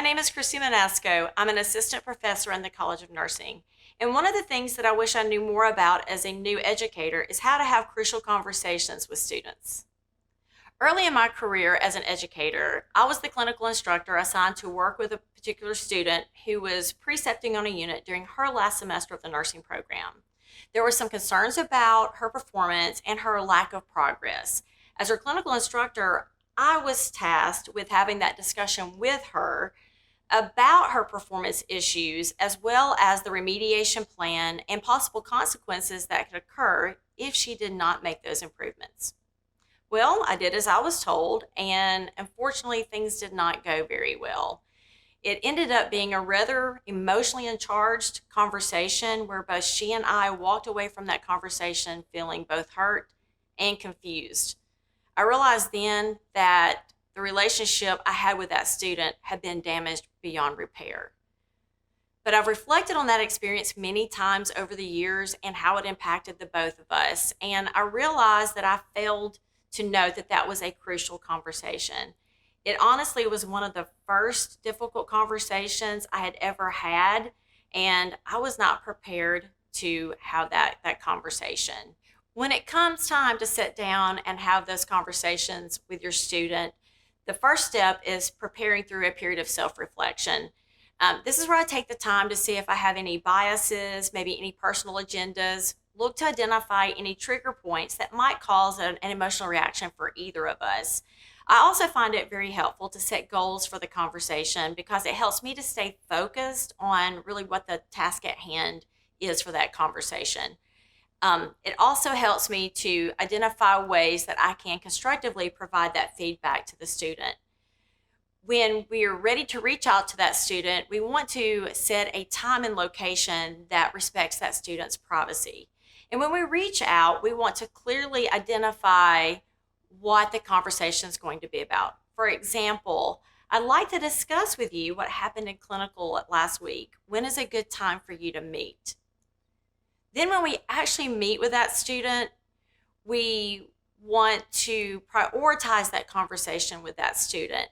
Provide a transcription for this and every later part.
name is Christie Manasco. I'm an assistant professor in the College of Nursing. And one of the things that I wish I knew more about as a new educator is how to have crucial conversations with students. Early in my career as an educator, I was the clinical instructor assigned to work with a particular student who was precepting on a unit during her last semester of the nursing program. There were some concerns about her performance and her lack of progress. As her clinical instructor, I was tasked with having that discussion with her about her performance issues, as well as the remediation plan and possible consequences that could occur if she did not make those improvements. Well, I did as I was told, and unfortunately, things did not go very well. It ended up being a rather emotionally charged conversation where both she and I walked away from that conversation feeling both hurt and confused. I realized then that the relationship I had with that student had been damaged beyond repair. But I've reflected on that experience many times over the years and how it impacted the both of us. And I realized that I failed to note that that was a crucial conversation. It honestly was one of the first difficult conversations I had ever had, and I was not prepared to have that conversation. When it comes time to sit down and have those conversations with your student, the first step is preparing through a period of self-reflection. This is where I take the time to see if I have any biases, maybe any personal agendas, look to identify any trigger points that might cause an emotional reaction for either of us. I also find it very helpful to set goals for the conversation because it helps me to stay focused on really what the task at hand is for that conversation. It also helps me to identify ways that I can constructively provide that feedback to the student. When we are ready to reach out to that student, we want to set a time and location that respects that student's privacy. And when we reach out, we want to clearly identify what the conversation is going to be about. For example, I'd like to discuss with you what happened in clinical last week. When is a good time for you to meet? Then when we actually meet with that student, we want to prioritize that conversation with that student.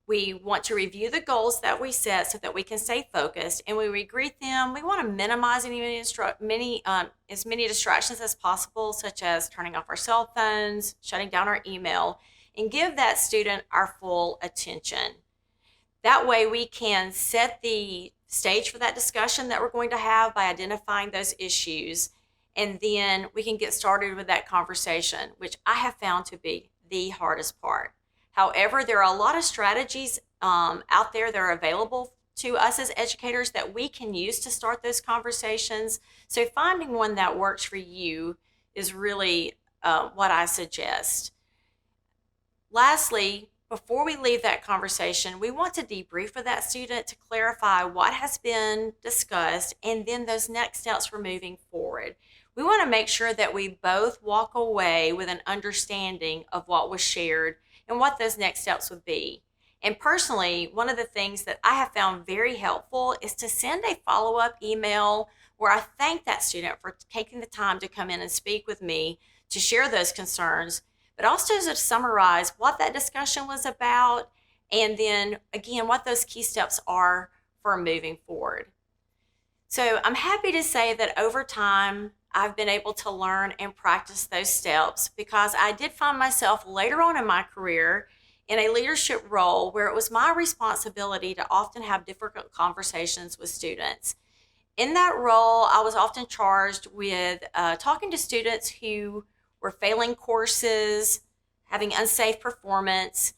We want to review the goals that we set so that we can stay focused, and when we greet them, we want to minimize as many distractions as possible, such as turning off our cell phones, shutting down our email, and give that student our full attention. That way we can set the stage for that discussion that we're going to have by identifying those issues, and then we can get started with that conversation, which I have found to be the hardest part. However, there are a lot of strategies out there that are available to us as educators that we can use to start those conversations. So finding one that works for you is really what I suggest. Lastly, before we leave that conversation, we want to debrief with that student to clarify what has been discussed and then those next steps for moving forward. We want to make sure that we both walk away with an understanding of what was shared and what those next steps would be. And personally, one of the things that I have found very helpful is to send a follow-up email where I thank that student for taking the time to come in and speak with me to share those concerns, but also to summarize what that discussion was about, and then again, what those key steps are for moving forward. So I'm happy to say that over time, I've been able to learn and practice those steps because I did find myself later on in my career in a leadership role where it was my responsibility to often have difficult conversations with students. In that role, I was often charged with talking to students who were failing courses, having unsafe performance,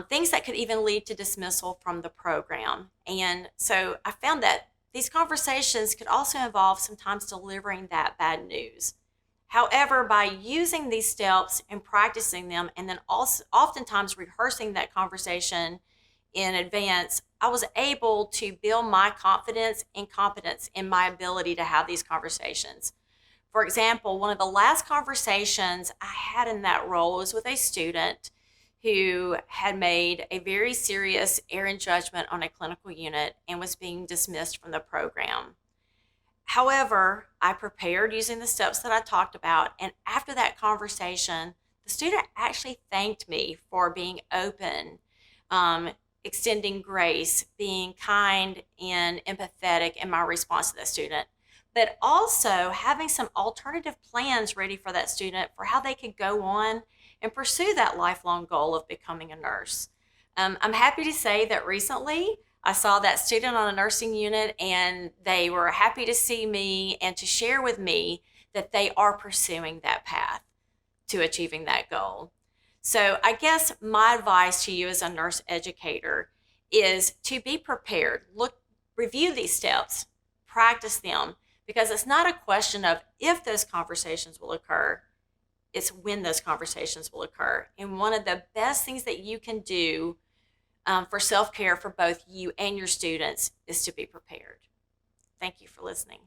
things that could even lead to dismissal from the program. And so I found that these conversations could also involve sometimes delivering that bad news. However, by using these steps and practicing them, and then also oftentimes rehearsing that conversation in advance, I was able to build my confidence and competence in my ability to have these conversations. For example, one of the last conversations I had in that role was with a student who had made a very serious error in judgment on a clinical unit and was being dismissed from the program. However, I prepared using the steps that I talked about, and after that conversation, the student actually thanked me for being open extending grace, being kind and empathetic in my response to that student, but also having some alternative plans ready for that student for how they could go on and pursue that lifelong goal of becoming a nurse. I'm happy to say that recently I saw that student on a nursing unit, and they were happy to see me and to share with me that they are pursuing that path to achieving that goal. So I guess my advice to you as a nurse educator is to be prepared. Review these steps, practice them, because it's not a question of if those conversations will occur, it's when those conversations will occur. And one of the best things that you can do for self-care for both you and your students is to be prepared. Thank you for listening.